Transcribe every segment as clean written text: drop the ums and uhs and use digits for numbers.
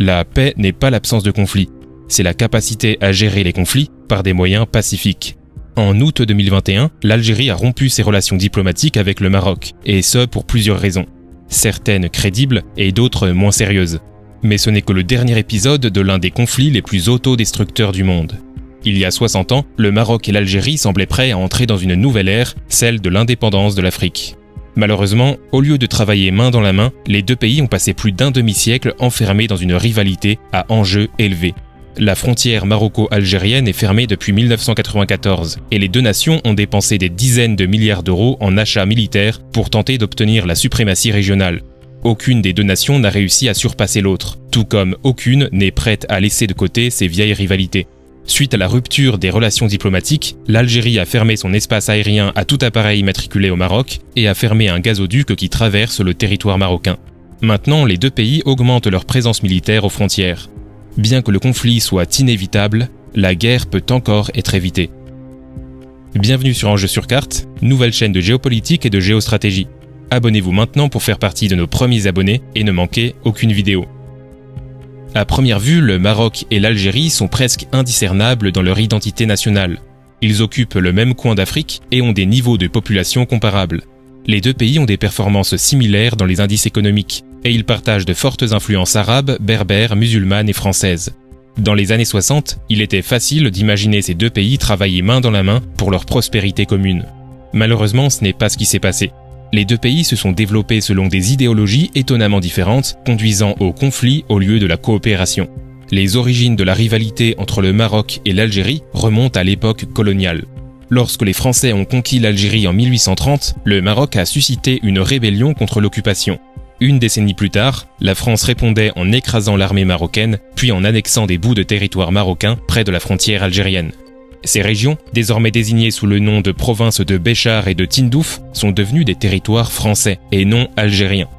La paix n'est pas l'absence de conflit, c'est la capacité à gérer les conflits par des moyens pacifiques. En août 2021, l'Algérie a rompu ses relations diplomatiques avec le Maroc, et ce pour plusieurs raisons. Certaines crédibles et d'autres moins sérieuses. Mais ce n'est que le dernier épisode de l'un des conflits les plus autodestructeurs du monde. Il y a 60 ans, le Maroc et l'Algérie semblaient prêts à entrer dans une nouvelle ère, celle de l'indépendance de l'Afrique. Malheureusement, au lieu de travailler main dans la main, les deux pays ont passé plus d'un demi-siècle enfermés dans une rivalité à enjeux élevés. La frontière maroco-algérienne est fermée depuis 1994 et les deux nations ont dépensé des dizaines de milliards d'euros en achats militaires pour tenter d'obtenir la suprématie régionale. Aucune des deux nations n'a réussi à surpasser l'autre, tout comme aucune n'est prête à laisser de côté ces vieilles rivalités. Suite à la rupture des relations diplomatiques, l'Algérie a fermé son espace aérien à tout appareil matriculé au Maroc et a fermé un gazoduc qui traverse le territoire marocain. Maintenant, les deux pays augmentent leur présence militaire aux frontières. Bien que le conflit soit inévitable, la guerre peut encore être évitée. Bienvenue sur Enjeux sur Carte, nouvelle chaîne de géopolitique et de géostratégie. Abonnez-vous maintenant pour faire partie de nos premiers abonnés et ne manquez aucune vidéo. À première vue, le Maroc et l'Algérie sont presque indiscernables dans leur identité nationale. Ils occupent le même coin d'Afrique et ont des niveaux de population comparables. Les deux pays ont des performances similaires dans les indices économiques, et ils partagent de fortes influences arabes, berbères, musulmanes et françaises. Dans les années 60, il était facile d'imaginer ces deux pays travailler main dans la main pour leur prospérité commune. Malheureusement, ce n'est pas ce qui s'est passé. Les deux pays se sont développés selon des idéologies étonnamment différentes, conduisant au conflit au lieu de la coopération. Les origines de la rivalité entre le Maroc et l'Algérie remontent à l'époque coloniale. Lorsque les Français ont conquis l'Algérie en 1830, le Maroc a suscité une rébellion contre l'occupation. Une décennie plus tard, la France répondait en écrasant l'armée marocaine, puis en annexant des bouts de territoire marocain près de la frontière algérienne. Ces régions, désormais désignées sous le nom de provinces de Béchar et de Tindouf, sont devenues des territoires français et non algériens.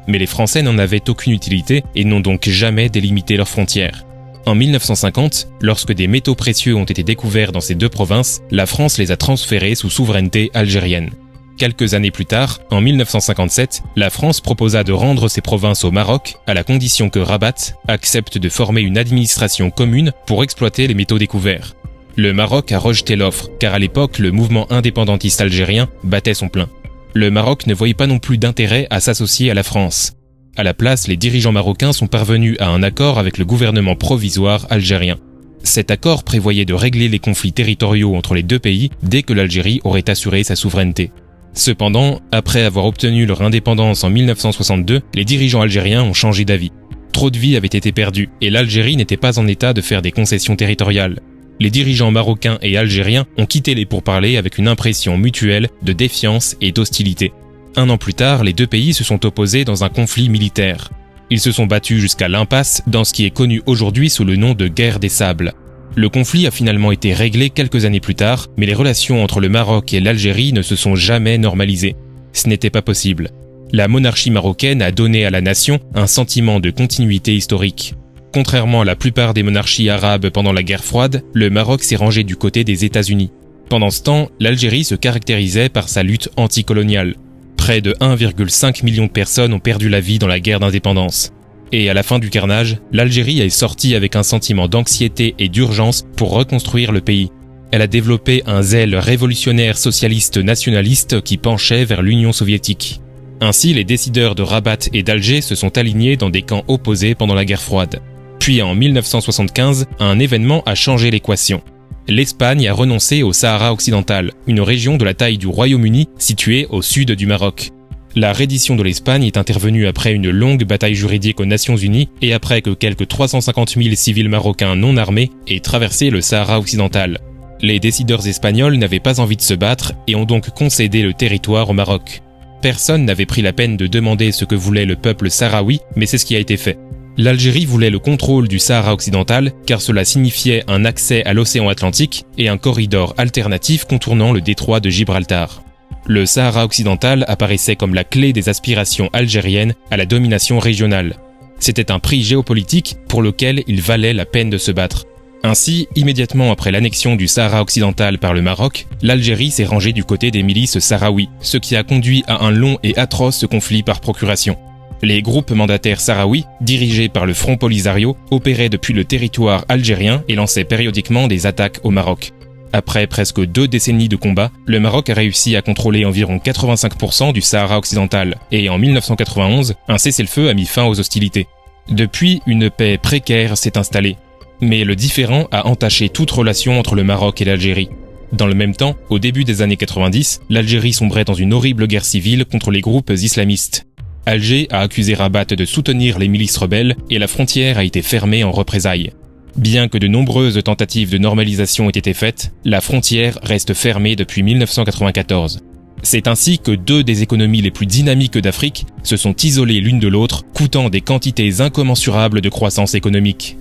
Mais les Français n'en avaient aucune utilité et n'ont donc jamais délimité leurs frontières. En 1950, lorsque des métaux précieux ont été découverts dans ces deux provinces, la France les a transférés sous souveraineté algérienne. Quelques années plus tard, en 1957, la France proposa de rendre ces provinces au Maroc à la condition que Rabat accepte de former une administration commune pour exploiter les métaux découverts. Le Maroc a rejeté l'offre, car à l'époque, le mouvement indépendantiste algérien battait son plein. Le Maroc ne voyait pas non plus d'intérêt à s'associer à la France. À la place, les dirigeants marocains sont parvenus à un accord avec le gouvernement provisoire algérien. Cet accord prévoyait de régler les conflits territoriaux entre les deux pays dès que l'Algérie aurait assuré sa souveraineté. Cependant, après avoir obtenu leur indépendance en 1962, les dirigeants algériens ont changé d'avis. Trop de vies avaient été perdues et l'Algérie n'était pas en état de faire des concessions territoriales. Les dirigeants marocains et algériens ont quitté les pourparlers avec une impression mutuelle de défiance et d'hostilité. Un an plus tard, les deux pays se sont opposés dans un conflit militaire. Ils se sont battus jusqu'à l'impasse dans ce qui est connu aujourd'hui sous le nom de guerre des sables. Le conflit a finalement été réglé quelques années plus tard, mais les relations entre le Maroc et l'Algérie ne se sont jamais normalisées. Ce n'était pas possible. La monarchie marocaine a donné à la nation un sentiment de continuité historique. Contrairement à la plupart des monarchies arabes pendant la guerre froide, le Maroc s'est rangé du côté des États-Unis. Pendant ce temps, l'Algérie se caractérisait par sa lutte anticoloniale. Près de 1,5 million de personnes ont perdu la vie dans la guerre d'indépendance. Et à la fin du carnage, l'Algérie est sortie avec un sentiment d'anxiété et d'urgence pour reconstruire le pays. Elle a développé un zèle révolutionnaire socialiste nationaliste qui penchait vers l'Union soviétique. Ainsi, les décideurs de Rabat et d'Alger se sont alignés dans des camps opposés pendant la guerre froide. Puis en 1975, un événement a changé l'équation. L'Espagne a renoncé au Sahara occidental, une région de la taille du Royaume-Uni située au sud du Maroc. La reddition de l'Espagne est intervenue après une longue bataille juridique aux Nations Unies et après que quelques 350 000 civils marocains non armés aient traversé le Sahara occidental. Les décideurs espagnols n'avaient pas envie de se battre et ont donc concédé le territoire au Maroc. Personne n'avait pris la peine de demander ce que voulait le peuple sahraoui, mais c'est ce qui a été fait. L'Algérie voulait le contrôle du Sahara occidental car cela signifiait un accès à l'océan Atlantique et un corridor alternatif contournant le détroit de Gibraltar. Le Sahara occidental apparaissait comme la clé des aspirations algériennes à la domination régionale. C'était un prix géopolitique pour lequel il valait la peine de se battre. Ainsi, immédiatement après l'annexion du Sahara occidental par le Maroc, l'Algérie s'est rangée du côté des milices sahraouis, ce qui a conduit à un long et atroce conflit par procuration. Les groupes mandataires sahraouis, dirigés par le Front Polisario, opéraient depuis le territoire algérien et lançaient périodiquement des attaques au Maroc. Après presque 2 décennies de combats, le Maroc a réussi à contrôler environ 85% du Sahara occidental, et en 1991, un cessez-le-feu a mis fin aux hostilités. Depuis, une paix précaire s'est installée. Mais le différend a entaché toute relation entre le Maroc et l'Algérie. Dans le même temps, au début des années 90, l'Algérie sombrait dans une horrible guerre civile contre les groupes islamistes. Alger a accusé Rabat de soutenir les milices rebelles et la frontière a été fermée en représailles. Bien que de nombreuses tentatives de normalisation aient été faites, la frontière reste fermée depuis 1994. C'est ainsi que 2 des économies les plus dynamiques d'Afrique se sont isolées l'une de l'autre, coûtant des quantités incommensurables de croissance économique.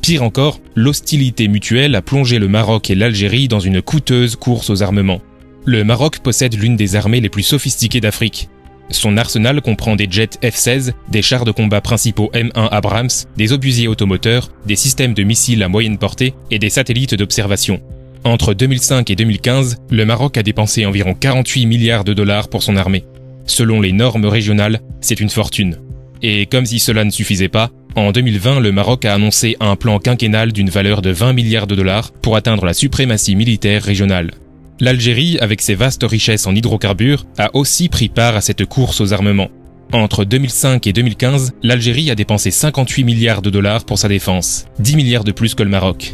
Pire encore, l'hostilité mutuelle a plongé le Maroc et l'Algérie dans une coûteuse course aux armements. Le Maroc possède l'une des armées les plus sophistiquées d'Afrique. Son arsenal comprend des jets F-16, des chars de combat principaux M1 Abrams, des obusiers automoteurs, des systèmes de missiles à moyenne portée et des satellites d'observation. Entre 2005 et 2015, le Maroc a dépensé environ 48 milliards de dollars pour son armée. Selon les normes régionales, c'est une fortune. Et comme si cela ne suffisait pas, en 2020, le Maroc a annoncé un plan quinquennal d'une valeur de 20 milliards de dollars pour atteindre la suprématie militaire régionale. L'Algérie, avec ses vastes richesses en hydrocarbures, a aussi pris part à cette course aux armements. Entre 2005 et 2015, l'Algérie a dépensé 58 milliards de dollars pour sa défense, 10 milliards de plus que le Maroc.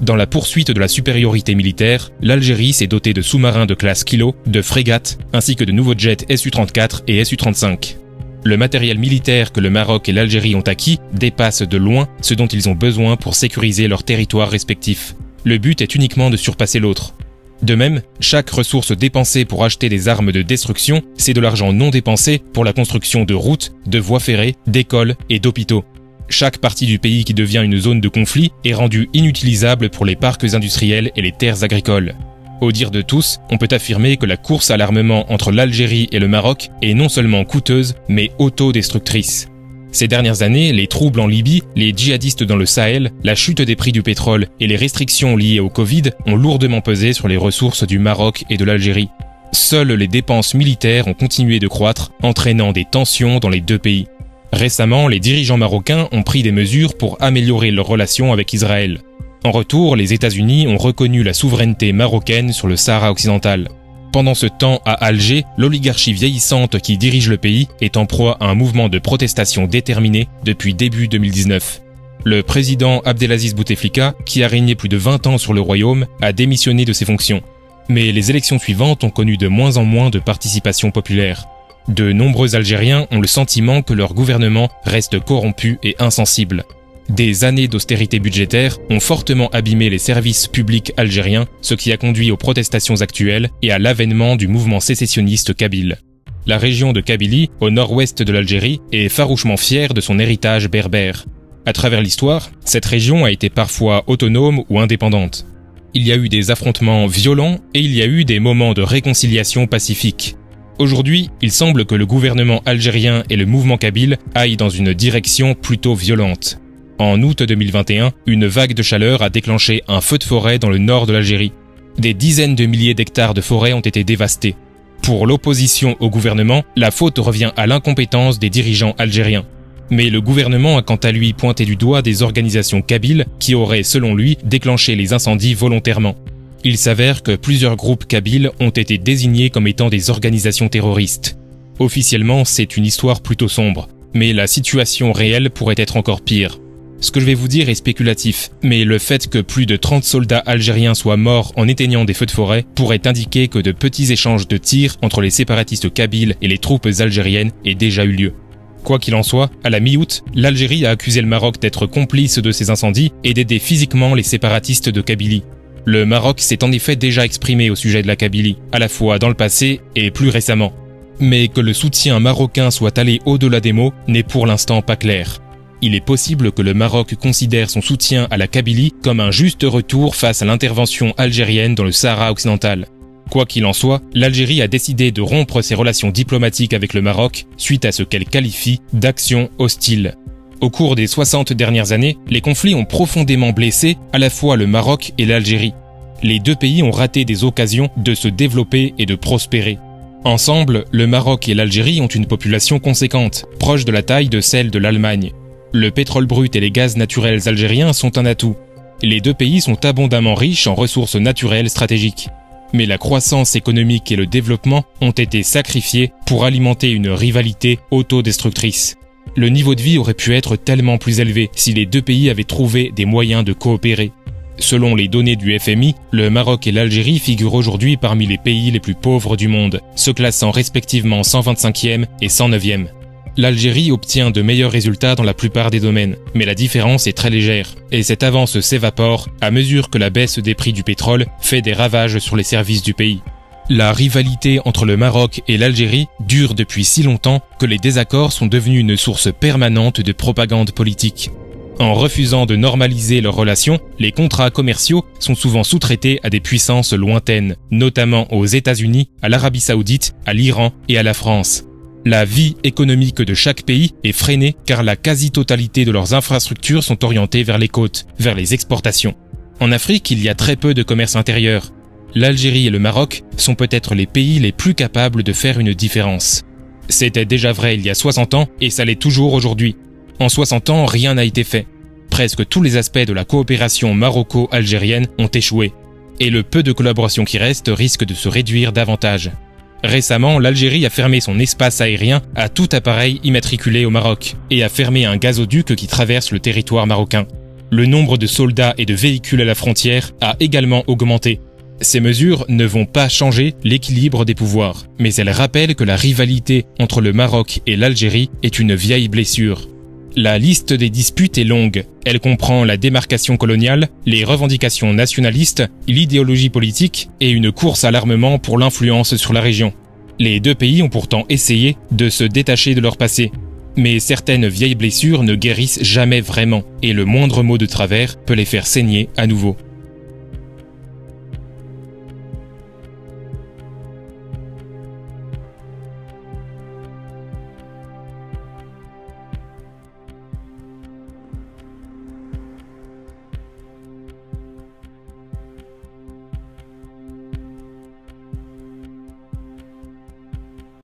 Dans la poursuite de la supériorité militaire, l'Algérie s'est dotée de sous-marins de classe Kilo, de frégates, ainsi que de nouveaux jets Su-34 et Su-35. Le matériel militaire que le Maroc et l'Algérie ont acquis dépasse de loin ce dont ils ont besoin pour sécuriser leurs territoires respectifs. Le but est uniquement de surpasser l'autre. De même, chaque ressource dépensée pour acheter des armes de destruction, c'est de l'argent non dépensé pour la construction de routes, de voies ferrées, d'écoles et d'hôpitaux. Chaque partie du pays qui devient une zone de conflit est rendue inutilisable pour les parcs industriels et les terres agricoles. Au dire de tous, on peut affirmer que la course à l'armement entre l'Algérie et le Maroc est non seulement coûteuse, mais autodestructrice. Ces dernières années, les troubles en Libye, les djihadistes dans le Sahel, la chute des prix du pétrole et les restrictions liées au Covid ont lourdement pesé sur les ressources du Maroc et de l'Algérie. Seules les dépenses militaires ont continué de croître, entraînant des tensions dans les 2 pays. Récemment, les dirigeants marocains ont pris des mesures pour améliorer leurs relations avec Israël. En retour, les États-Unis ont reconnu la souveraineté marocaine sur le Sahara occidental. Pendant ce temps, à Alger, l'oligarchie vieillissante qui dirige le pays est en proie à un mouvement de protestation déterminé depuis début 2019. Le président Abdelaziz Bouteflika, qui a régné plus de 20 ans sur le royaume, a démissionné de ses fonctions. Mais les élections suivantes ont connu de moins en moins de participation populaire. De nombreux Algériens ont le sentiment que leur gouvernement reste corrompu et insensible. Des années d'austérité budgétaire ont fortement abîmé les services publics algériens, ce qui a conduit aux protestations actuelles et à l'avènement du mouvement sécessionniste kabyle. La région de Kabylie, au nord-ouest de l'Algérie, est farouchement fière de son héritage berbère. À travers l'histoire, cette région a été parfois autonome ou indépendante. Il y a eu des affrontements violents et il y a eu des moments de réconciliation pacifique. Aujourd'hui, il semble que le gouvernement algérien et le mouvement kabyle aillent dans une direction plutôt violente. En août 2021, une vague de chaleur a déclenché un feu de forêt dans le nord de l'Algérie. Des dizaines de milliers d'hectares de forêt ont été dévastés. Pour l'opposition au gouvernement, la faute revient à l'incompétence des dirigeants algériens. Mais le gouvernement a quant à lui pointé du doigt des organisations kabyles qui auraient, selon lui, déclenché les incendies volontairement. Il s'avère que plusieurs groupes kabyles ont été désignés comme étant des organisations terroristes. Officiellement, c'est une histoire plutôt sombre, mais la situation réelle pourrait être encore pire. Ce que je vais vous dire est spéculatif, mais le fait que plus de 30 soldats algériens soient morts en éteignant des feux de forêt pourrait indiquer que de petits échanges de tirs entre les séparatistes kabyles et les troupes algériennes aient déjà eu lieu. Quoi qu'il en soit, à la mi-août, l'Algérie a accusé le Maroc d'être complice de ces incendies et d'aider physiquement les séparatistes de Kabylie. Le Maroc s'est en effet déjà exprimé au sujet de la Kabylie, à la fois dans le passé et plus récemment. Mais que le soutien marocain soit allé au-delà des mots n'est pour l'instant pas clair. Il est possible que le Maroc considère son soutien à la Kabylie comme un juste retour face à l'intervention algérienne dans le Sahara occidental. Quoi qu'il en soit, l'Algérie a décidé de rompre ses relations diplomatiques avec le Maroc suite à ce qu'elle qualifie d'action hostile. Au cours des 60 dernières années, les conflits ont profondément blessé à la fois le Maroc et l'Algérie. Les 2 pays ont raté des occasions de se développer et de prospérer. Ensemble, le Maroc et l'Algérie ont une population conséquente, proche de la taille de celle de l'Allemagne. Le pétrole brut et les gaz naturels algériens sont un atout. Les deux pays sont abondamment riches en ressources naturelles stratégiques. Mais la croissance économique et le développement ont été sacrifiés pour alimenter une rivalité autodestructrice. Le niveau de vie aurait pu être tellement plus élevé si les deux pays avaient trouvé des moyens de coopérer. Selon les données du FMI, le Maroc et l'Algérie figurent aujourd'hui parmi les pays les plus pauvres du monde, se classant respectivement 125e et 109e. L'Algérie obtient de meilleurs résultats dans la plupart des domaines, mais la différence est très légère, et cette avance s'évapore à mesure que la baisse des prix du pétrole fait des ravages sur les services du pays. La rivalité entre le Maroc et l'Algérie dure depuis si longtemps que les désaccords sont devenus une source permanente de propagande politique. En refusant de normaliser leurs relations, les contrats commerciaux sont souvent sous-traités à des puissances lointaines, notamment aux États-Unis, à l'Arabie Saoudite, à l'Iran et à la France. La vie économique de chaque pays est freinée car la quasi-totalité de leurs infrastructures sont orientées vers les côtes, vers les exportations. En Afrique, il y a très peu de commerce intérieur. L'Algérie et le Maroc sont peut-être les pays les plus capables de faire une différence. C'était déjà vrai il y a 60 ans et ça l'est toujours aujourd'hui. En 60 ans, rien n'a été fait. Presque tous les aspects de la coopération maroco-algérienne ont échoué. Et le peu de collaboration qui reste risque de se réduire davantage. Récemment, l'Algérie a fermé son espace aérien à tout appareil immatriculé au Maroc et a fermé un gazoduc qui traverse le territoire marocain. Le nombre de soldats et de véhicules à la frontière a également augmenté. Ces mesures ne vont pas changer l'équilibre des pouvoirs, mais elles rappellent que la rivalité entre le Maroc et l'Algérie est une vieille blessure. La liste des disputes est longue. Elle comprend la démarcation coloniale, les revendications nationalistes, l'idéologie politique et une course à l'armement pour l'influence sur la région. Les deux pays ont pourtant essayé de se détacher de leur passé. Mais certaines vieilles blessures ne guérissent jamais vraiment, et le moindre mot de travers peut les faire saigner à nouveau.